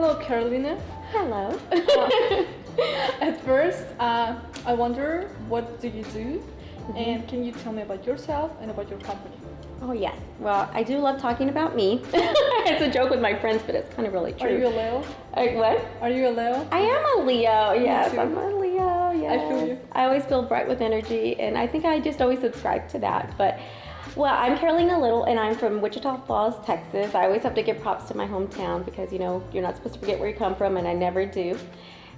Hello, Carolina. Hello. At first, I wonder what do you do, and can you tell me about yourself and about your company? Oh, yes. Well, I do love talking about me. It's a joke with my friends, but it's kind of really true. Are you a Leo? What? Are you a Leo? I am a Leo. Yes, too. I'm a Leo. Yes. I feel you. I always feel bright with energy, and I think I just always subscribe to that. But, well, I'm Carolina Little, and I'm from Wichita Falls, Texas. I always have to give props to my hometown because, you know, you're not supposed to forget where you come from, and I never do.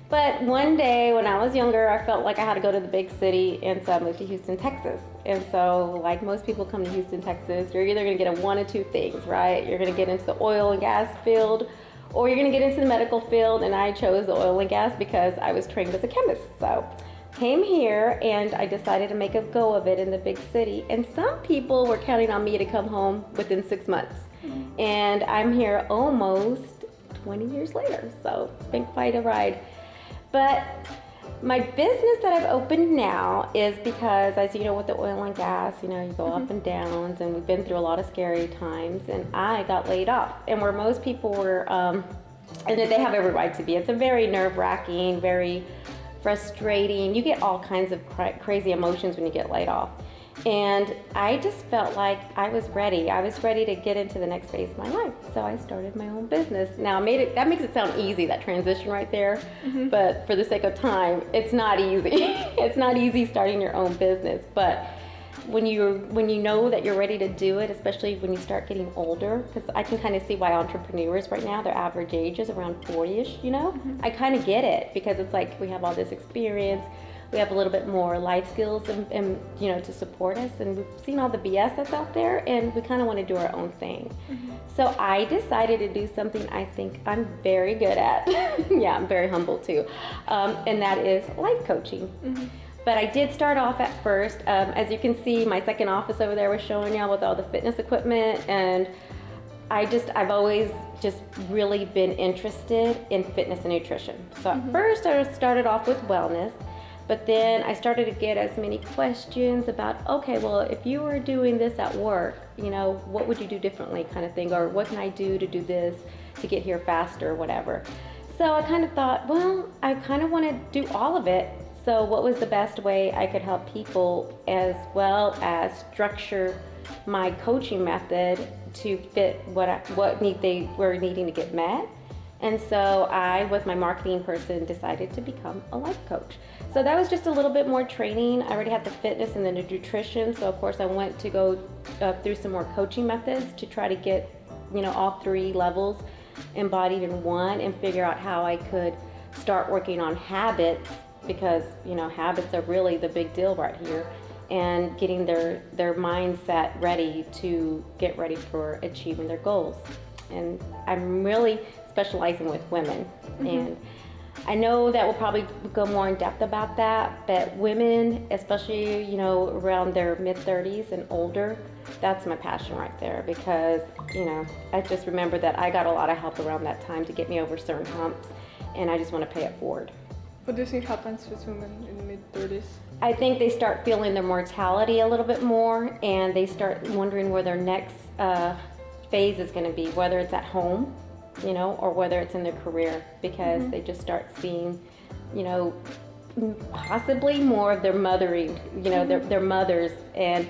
But one day when I was younger, I felt like I had to go to the big city, and so I moved to Houston, Texas. And so, like most people come to Houston, Texas, you're either going to get one of two things, right? You're going to get into the oil and gas field, or you're going to get into the medical field, and I chose the oil and gas because I was trained as a chemist. So came here, and I decided to make a go of it in the big city. And some people were counting on me to come home within 6 months. And I'm here almost 20 years later, so it's been quite a ride. But my business that I've opened now is because, as you know, with the oil and gas, you know, you go up and downs, and we've been through a lot of scary times, and I got laid off. And where most people were, and they have every right to be, it's a very nerve-wracking, very frustrating. You get all kinds of crazy emotions when you get laid off. And I just felt like I was ready. I was ready to get into the next phase of my life. So I started my own business. Now, that makes it sound easy, that transition right there. But for the sake of time, it's not easy. It's not easy starting your own business. But when you know that you're ready to do it, especially when you start getting older, because I can kind of see why entrepreneurs right now, their average age is around 40-ish, you know? I kind of get it because it's like we have all this experience. We have a little bit more life skills and you know, to support us, and we've seen all the BS that's out there, and we kind of want to do our own thing. So I decided to do something I think I'm very good at. Yeah, I'm very humble too, and that is life coaching. But I did start off at first, as you can see, my second office over there was showing y'all with all the fitness equipment, and I've always just really been interested in fitness and nutrition. So at first I started off with wellness. But then I started to get as many questions about, okay, well, if you were doing this at work, you know, what would you do differently kind of thing? Or what can I do to do this to get here faster or whatever? So I kind of thought, well, I kind of want to do all of it. So what was the best way I could help people, as well as structure my coaching method to fit what need they were needing to get met? And so I, with my marketing person, decided to become a life coach. So that was just a little bit more training. I already had the fitness and the nutrition. So of course I went to go through some more coaching methods to try to get, you know, all three levels embodied in one, and figure out how I could start working on habits, because, you know, habits are really the big deal right here, and getting their mindset ready to get ready for achieving their goals. And I'm really specializing with women. And I know that we'll probably go more in depth about that, but women, especially, you know, around their mid-30s and older, that's my passion right there, because, you know, I just remember that I got a lot of help around that time to get me over certain humps, and I just want to pay it forward. What do you think happens with women in the mid-30s? I think they start feeling their mortality a little bit more, and they start wondering where their next phase is going to be, whether it's at home, you know, or whether it's in their career, because they just start seeing, you know, possibly more of their mothering, you know, their mothers and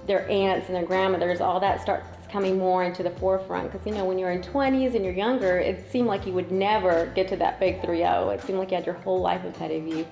their aunts and their grandmothers, all that starts coming more into the forefront. Because, you know, when you're in 20s and you're younger, it seemed like you would never get to that big 3-0. It seemed like you had your whole life ahead of you.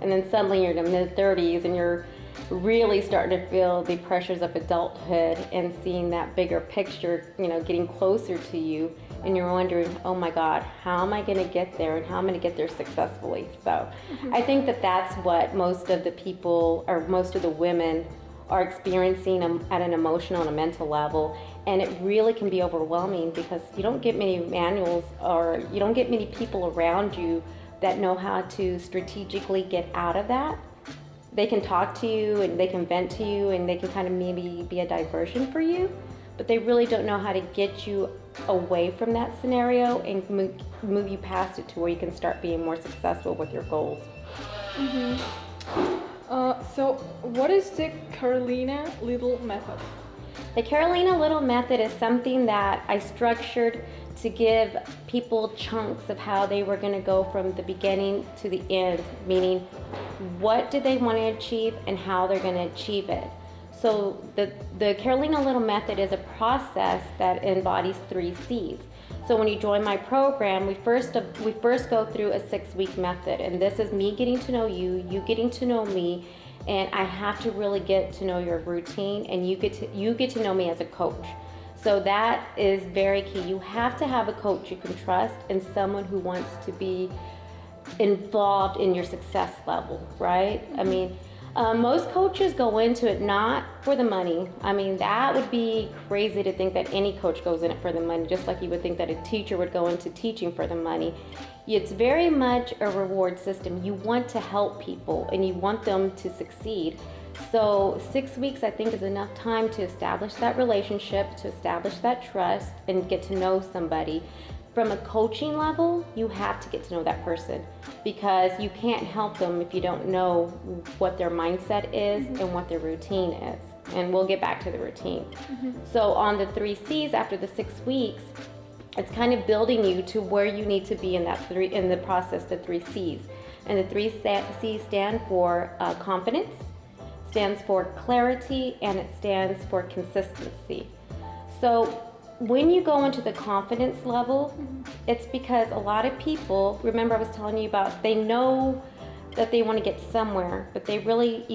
And then suddenly you're in the mid-30s and you're really starting to feel the pressures of adulthood and seeing that bigger picture, you know, getting closer to you, and you're wondering, oh my God, how am I going to get there, and how am I going to get there successfully? So I think that that's what most of the people, or most of the women, are experiencing at an emotional and a mental level. And it really can be overwhelming, because you don't get many manuals, or you don't get many people around you that know how to strategically get out of that. They can talk to you and they can vent to you and they can kind of maybe be a diversion for you, but they really don't know how to get you away from that scenario and move you past it to where you can start being more successful with your goals. So what is the Carolina Little method? The Carolina Little method is something that I structured to give people chunks of how they were going to go from the beginning to the end, meaning what do they want to achieve and how they're going to achieve it. So the Carolina Little method is a process that embodies 3 C's. So when you join my program, we first go through a 6-week method, and this is me getting to know you, you getting to know me, and I have to really get to know your routine, and you get to know me as a coach. So that is very key. You have to have a coach you can trust and someone who wants to be involved in your success level, right? I mean, most coaches go into it not for the money. I mean, that would be crazy to think that any coach goes in it for the money, just like you would think that a teacher would go into teaching for the money. It's very much a reward system. You want to help people and you want them to succeed. So 6 weeks, I think, is enough time to establish that relationship, to establish that trust, and get to know somebody. From a coaching level, you have to get to know that person, because you can't help them if you don't know what their mindset is and what their routine is. And we'll get back to the routine. So on the 3 C's, after the 6 weeks, it's kind of building you to where you need to be in the process, the 3 C's. And the 3 C's stand for confidence, stands for clarity, and it stands for consistency. So when you go into the confidence level, it's because a lot of people, remember I was telling you about, they know that they want to get somewhere, but they really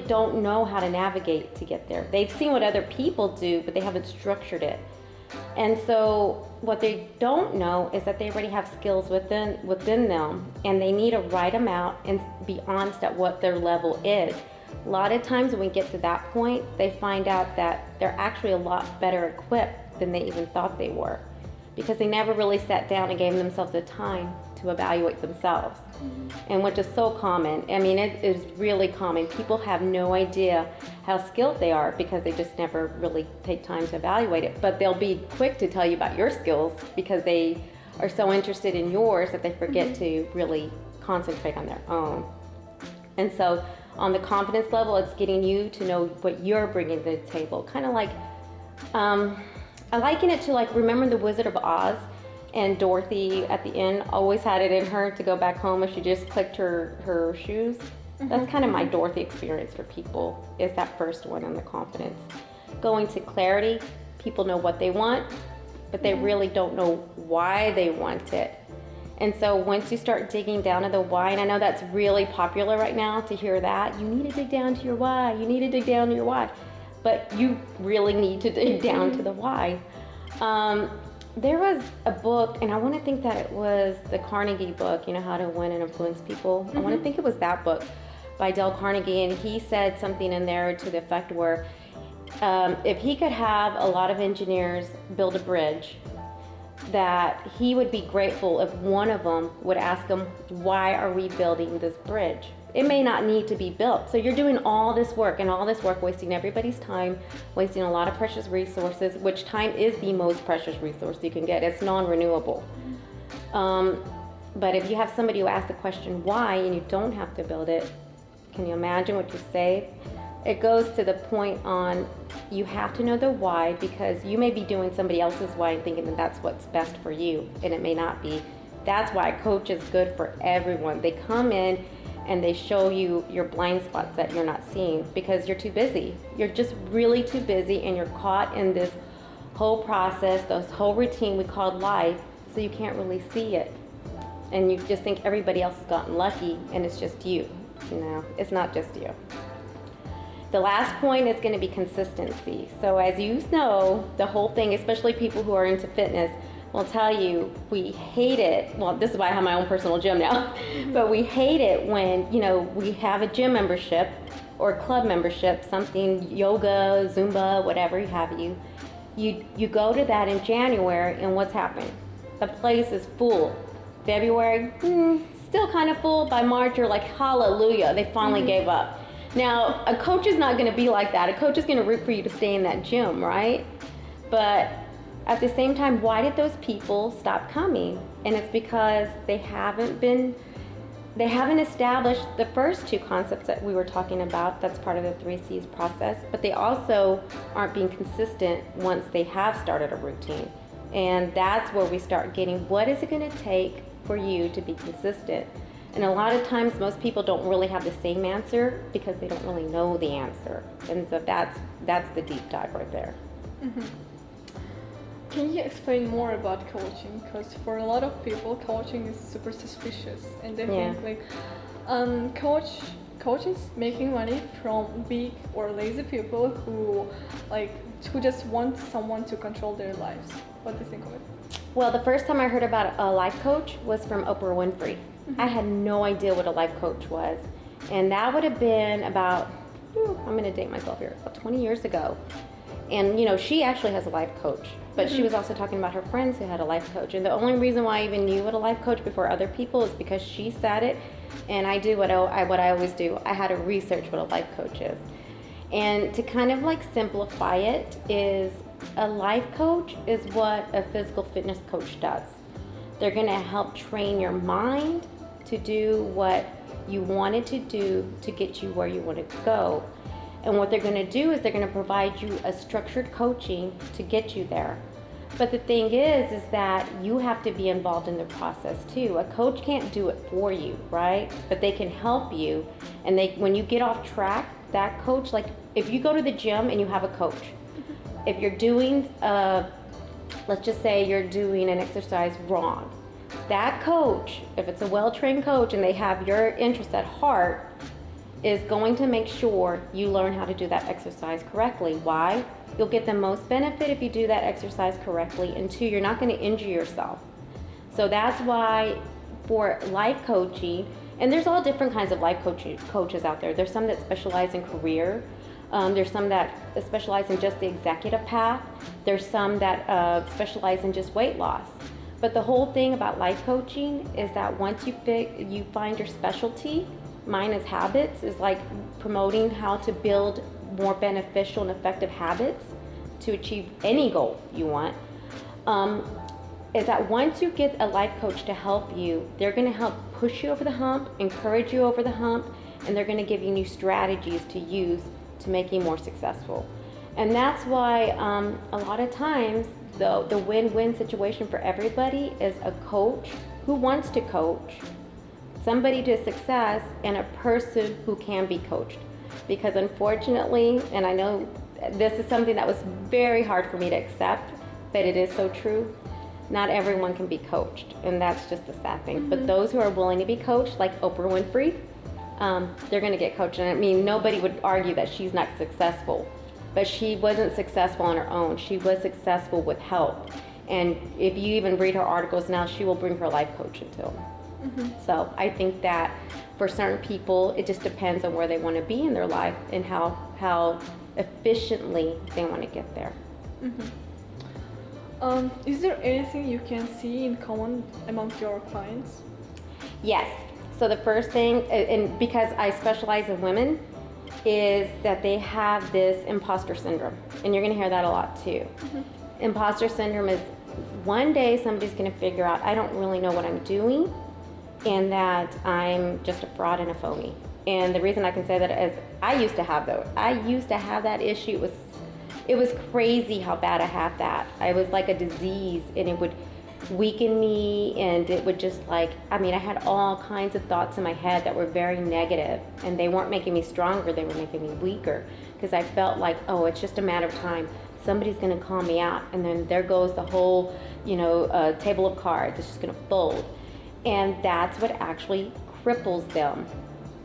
don't know how to navigate to get there. They've seen what other people do, but they haven't structured it. And so what they don't know is that they already have skills within them, and they need to write them out and be honest at what their level is. A lot of times when we get to that point, they find out that they're actually a lot better equipped than they even thought they were, because they never really sat down and gave themselves the time to evaluate themselves. And which is so common. I mean, it is really common. People have no idea how skilled they are because they just never really take time to evaluate it. But they'll be quick to tell you about your skills because they are so interested in yours that they forget to really concentrate on their own. And so on the confidence level, it's getting you to know what you're bringing to the table. Kind of like, I liken it to, like, remember the Wizard of Oz? And Dorothy at the end always had it in her to go back home if she just clicked her shoes. That's kind of my Dorothy experience for people, is that first one on the confidence. Going to clarity, people know what they want, but they really don't know why they want it. And so once you start digging down to the why, and I know that's really popular right now to hear that, you need to dig down to your why, you need to dig down to your why. But you really need to dig down to the why. There was a book, and I want to think that it was the Carnegie book, you know, How to Win and Influence People. I want to think it was that book by Dale Carnegie, and he said something in there to the effect where if he could have a lot of engineers build a bridge, that he would be grateful if one of them would ask him, why are we building this bridge? It may not need to be built. So you're doing all this work, wasting everybody's time, wasting a lot of precious resources, which time is the most precious resource you can get. It's non-renewable. But if you have somebody who asks the question why, and you don't have to build it, can you imagine what you say? It goes to the point on, you have to know the why, because you may be doing somebody else's why and thinking that that's what's best for you, and it may not be. That's why a coach is good for everyone. They come in and they show you your blind spots that you're not seeing because you're too busy. You're just really too busy, and you're caught in this whole process, this whole routine we call life, so you can't really see it. And you just think everybody else has gotten lucky, and it's just you. No, it's not just you. The last point is going to be consistency. So as you know, the whole thing, especially people who are into fitness, will tell you we hate it. Well, this is why I have my own personal gym now. But we hate it when, you know, we have a gym membership or club membership, something, yoga, Zumba, whatever have you. You go to that in January, and what's happening? The place is full. February, still kind of full. By March, you're like, hallelujah, they finally gave up. Now, a coach is not going to be like that. A coach is going to root for you to stay in that gym, right? But at the same time, why did those people stop coming? And it's because they haven't established the first 2 concepts that we were talking about. That's part of the 3 C's process. But they also aren't being consistent once they have started a routine. And that's where we start getting, what is it going to take for you to be consistent? And a lot of times most people don't really have the same answer because they don't really know the answer. And so that's the deep dive right there. Mm-hmm. Can you explain more about coaching? Because for a lot of people, coaching is super suspicious, and they think like coaches making money from weak or lazy people who just want someone to control their lives. What do you think of it? Well, the first time I heard about a life coach was from Oprah Winfrey. Mm-hmm. I had no idea what a life coach was, and that would have been about, I'm going to date myself here, about 20 years ago. And she actually has a life coach, but she was also talking about her friends who had a life coach. And the only reason why I even knew what a life coach before other people is because she said it, and I do what I always do. I had to research what a life coach is. And to kind of like simplify it, is a life coach is what a physical fitness coach does. They're going to help train your mind to do what you wanted to do to get you where you want to go. And what they're going to do is they're going to provide you a structured coaching to get you there. But the thing is that you have to be involved in the process too. A coach can't do it for you, right? But they can help you. And when you get off track, that coach, like if you go to the gym and you have a coach, if you're doing, let's just say you're doing an exercise wrong, that coach, if it's a well-trained coach and they have your interest at heart, is going to make sure you learn how to do that exercise correctly. Why? You'll get the most benefit if you do that exercise correctly, and two, you're not going to injure yourself. So that's why for life coaching, and there's all different kinds of life coaches out there. There's some that specialize in career. There's some that specialize in just the executive path. There's some that specialize in just weight loss. But the whole thing about life coaching is that once you find your specialty, mine is habits, is like promoting how to build more beneficial and effective habits to achieve any goal you want, is that once you get a life coach to help you, they're going to help push you over the hump, encourage you over the hump, and they're going to give you new strategies to use to make you more successful. And that's why a lot of times the win-win situation for everybody is a coach who wants to coach, somebody to success, and a person who can be coached. Because unfortunately, and I know this is something that was very hard for me to accept, but it is so true, not everyone can be coached, and that's just a sad thing. Mm-hmm. But those who are willing to be coached, like Oprah Winfrey, they're going to get coached. And I mean, nobody would argue that she's not successful, but she wasn't successful on her own. She was successful with help. And if you even read her articles now, she will bring her life coach into them. Mm-hmm. So I think that for certain people, it just depends on where they want to be in their life and how efficiently they want to get there. Mm-hmm. Is there anything you can see in common among your clients? Yes. So the first thing, and because I specialize in women, is that they have this imposter syndrome. And you're going to hear that a lot too. Mm-hmm. Imposter syndrome is one day somebody's going to figure out, I don't really know what I'm doing, and that I'm just a fraud and a phony. And the reason I can say that is I used to have that issue. It was crazy how bad I had that. I was like a disease, and it would weaken me, and it would just I had all kinds of thoughts in my head that were very negative, and they weren't making me stronger, they were making me weaker, because I felt like, oh, it's just a matter of time. Somebody's gonna call me out, and then there goes the whole, table of cards. It's just gonna fold. And that's what actually cripples them.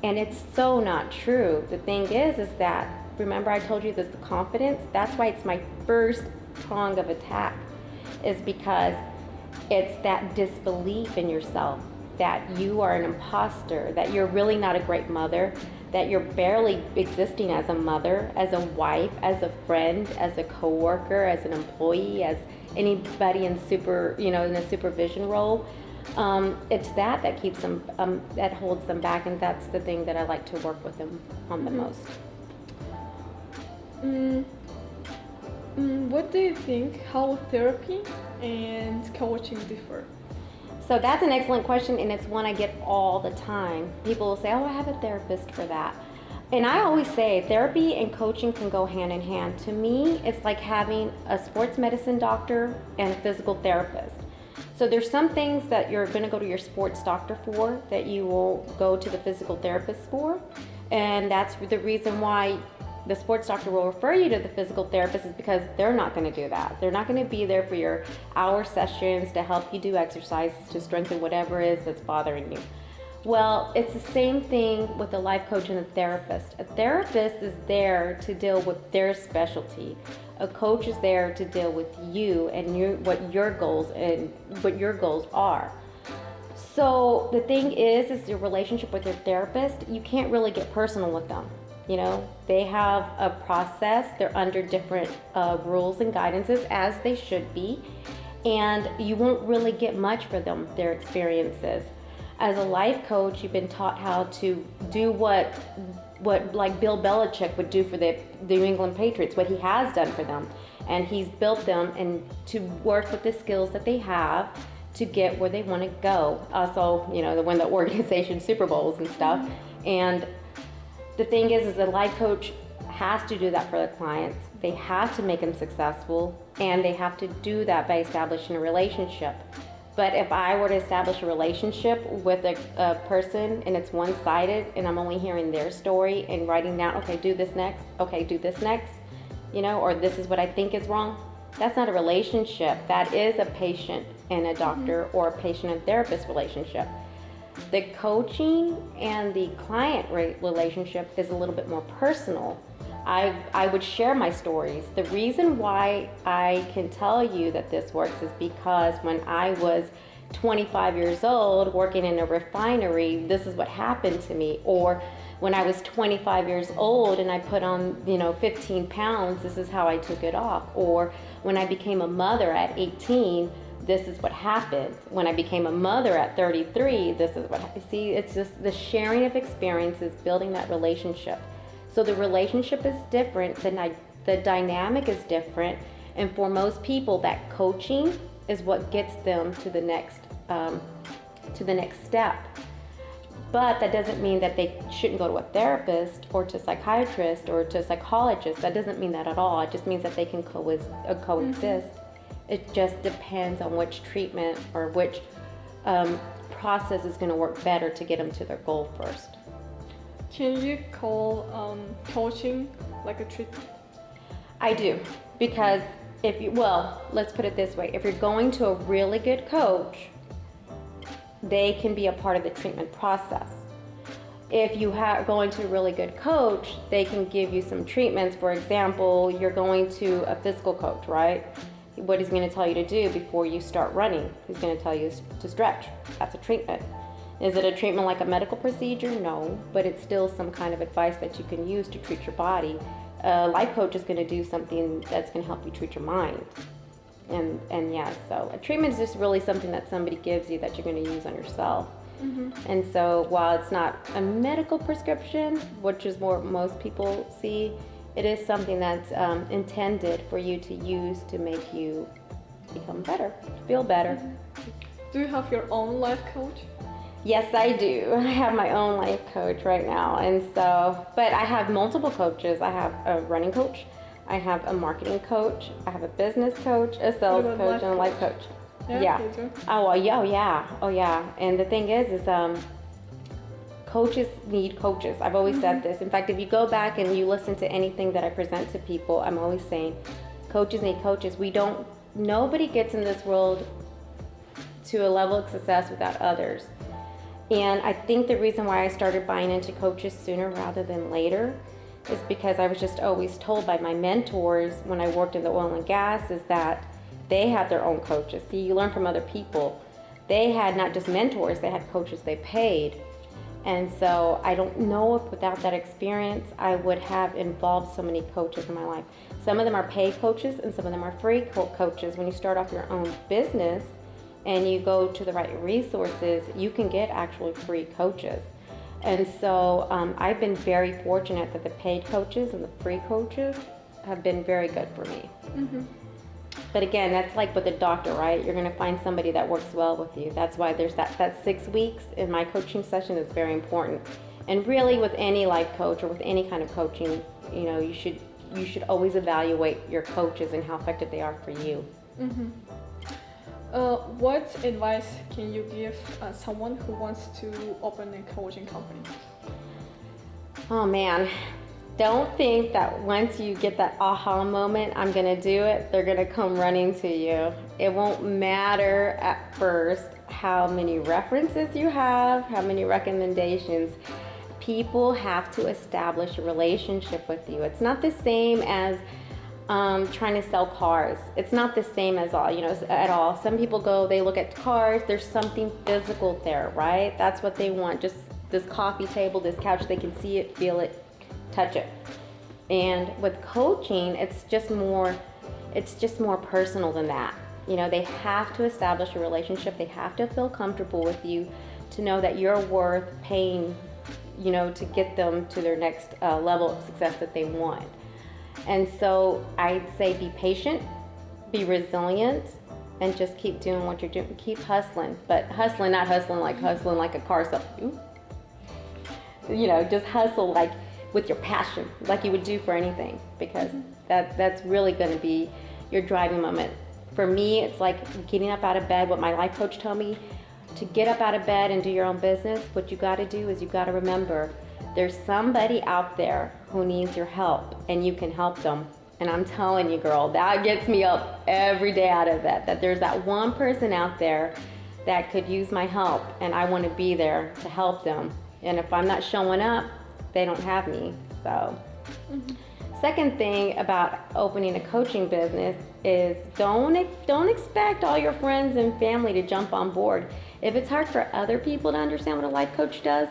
And it's so not true. The thing is that, remember I told you this, the confidence, that's why it's my first prong of attack, is because it's that disbelief in yourself, that you are an imposter, that you're really not a great mother, that you're barely existing as a mother, as a wife, as a friend, as a coworker, as an employee, as anybody in in a supervision role. It's that keeps them, that holds them back, and that's the thing that I like to work with them on the most. What do you think, how therapy and coaching differ? So that's an excellent question, and it's one I get all the time. People will say, oh, I have a therapist for that. And I always say therapy and coaching can go hand in hand. To me, it's like having a sports medicine doctor and a physical therapist. So there's some things that you're going to go to your sports doctor for that you will go to the physical therapist for. And that's the reason why the sports doctor will refer you to the physical therapist, is because they're not going to do that. They're not going to be there for your hour sessions to help you do exercise to strengthen whatever it is that's bothering you. Well, it's the same thing with a life coach and a therapist. A therapist is there to deal with their specialty. A coach is there to deal with you and what your goals are. So the thing is your relationship with your therapist, you can't really get personal with them. You know, they have a process. They're under different rules and guidances, as they should be, and you won't really get much for them, their experiences. As a life coach, you've been taught how to do what like Bill Belichick would do for the New England Patriots, what he has done for them. And he's built them and to work with the skills that they have to get where they want to go. Also, you know, to win the organization Super Bowls and stuff. And the thing is a life coach has to do that for the clients. They have to make them successful, and they have to do that by establishing a relationship. But if I were to establish a relationship with a person and it's one-sided and I'm only hearing their story and writing down, okay, do this next, okay, do this next, you know, or this is what I think is wrong, that's not a relationship. That is a patient and a doctor or a patient and therapist relationship. The coaching and the client relationship is a little bit more personal. I would share my stories. The reason why I can tell you that this works is because when I was 25 years old working in a refinery, this is what happened to me. Or when I was 25 years old and I put on, 15 pounds, this is how I took it off. Or when I became a mother at 18, this is what happened. When I became a mother at 33, this is what happened. See, it's just the sharing of experiences, building that relationship. So the relationship is different, the dynamic is different, and for most people, that coaching is what gets them to the next step. But that doesn't mean that they shouldn't go to a therapist or to a psychiatrist or to a psychologist. That doesn't mean that at all. It just means that they can coexist. It just depends on which treatment or which process is going to work better to get them to their goal first. Can you call coaching like a treatment? I do, because let's put it this way. If you're going to a really good coach, they can be a part of the treatment process. If you are going to a really good coach, they can give you some treatments. For example, you're going to a physical coach, right? What he's going to tell you to do before you start running, he's going to tell you to stretch. That's a treatment. Is it a treatment like a medical procedure? No, but it's still some kind of advice that you can use to treat your body. A life coach is going to do something that's going to help you treat your mind. And yeah, so a treatment is just really something that somebody gives you that you're going to use on yourself. And so while it's not a medical prescription, which is what most people see, it is something that's intended for you to use to make you become better, feel better. Do you have your own life coach? Yes, I do. I have my own life coach right now. But I have multiple coaches. I have a running coach, I have a marketing coach, I have a business coach, a sales coach, and a life coach. Yeah. Oh yeah. And the thing is coaches need coaches. I've always said this. In fact, if you go back and you listen to anything that I present to people, I'm always saying coaches need coaches. Nobody gets in this world to a level of success without others. And I think the reason why I started buying into coaches sooner rather than later is because I was just always told by my mentors when I worked in the oil and gas is that they had their own coaches. See, you learn from other people. They had not just mentors, they had coaches they paid. And so I don't know if without that experience I would have involved so many coaches in my life. Some of them are paid coaches and some of them are free coaches. When you start off your own business and you go to the right resources, you can get actually free coaches. And so I've been very fortunate that the paid coaches and the free coaches have been very good for me. But again, that's like with a doctor, right? You're going to find somebody that works well with you. That's why there's that 6 weeks in my coaching session is very important. And really, with any life coach or with any kind of coaching, you should always evaluate your coaches and how effective they are for you. Mm-hmm. What advice can you give someone who wants to open a coaching company? Oh man, don't think that once you get that aha moment, I'm gonna do it, they're gonna come running to you. It won't matter at first how many references you have, how many recommendations. People have to establish a relationship with you. It's not the same as trying to sell cars. It's not the same as at all. Some people go, they look at cars, there's something physical there, right? That's what they want. Just this coffee table, this couch, they can see it, feel it, touch it. And with coaching, it's just more personal than that. They have to establish a relationship. They have to feel comfortable with you to know that you're worth paying, to get them to their next level of success that they want. And so I'd say be patient, be resilient, and just keep doing what you're doing. Keep hustling, but not hustling like a car salesman. Just hustle like with your passion, like you would do for anything, because that's really going to be your driving moment. For me, it's like getting up out of bed. What my life coach told me, to get up out of bed and do your own business, what you got to do is you got to remember there's somebody out there who needs your help, and you can help them. And I'm telling you, girl, that gets me up every day out of bed, that there's that one person out there that could use my help, and I want to be there to help them. And if I'm not showing up, they don't have me. So second thing about opening a coaching business is don't expect all your friends and family to jump on board. If it's hard for other people to understand what a life coach does,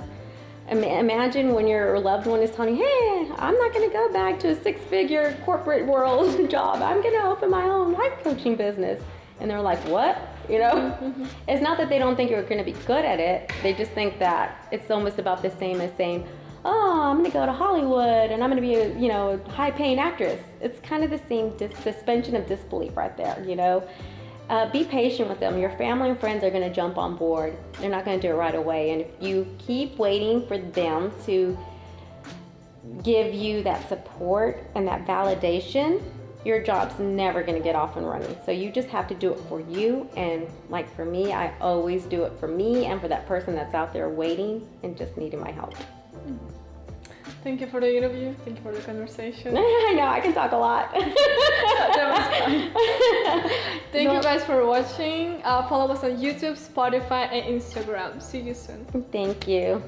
imagine when your loved one is telling you, hey, I'm not going to go back to a 6-figure corporate world job. I'm going to open my own life coaching business. And they're like, what? It's not that they don't think you're going to be good at it. They just think that it's almost about the same as saying, oh, I'm going to go to Hollywood and I'm going to be a high-paying actress. It's kind of the same suspension of disbelief right there, Be patient with them. Your family and friends are going to jump on board. They're not going to do it right away. And if you keep waiting for them to give you that support and that validation, your job's never going to get off and running. So you just have to do it for you. And like for me, I always do it for me and for that person that's out there waiting and just needing my help. Thank you for the interview. Thank you for the conversation. I know, I can talk a lot. That was fun. Thank you guys for watching. Follow us on YouTube, Spotify, and Instagram. See you soon. Thank you.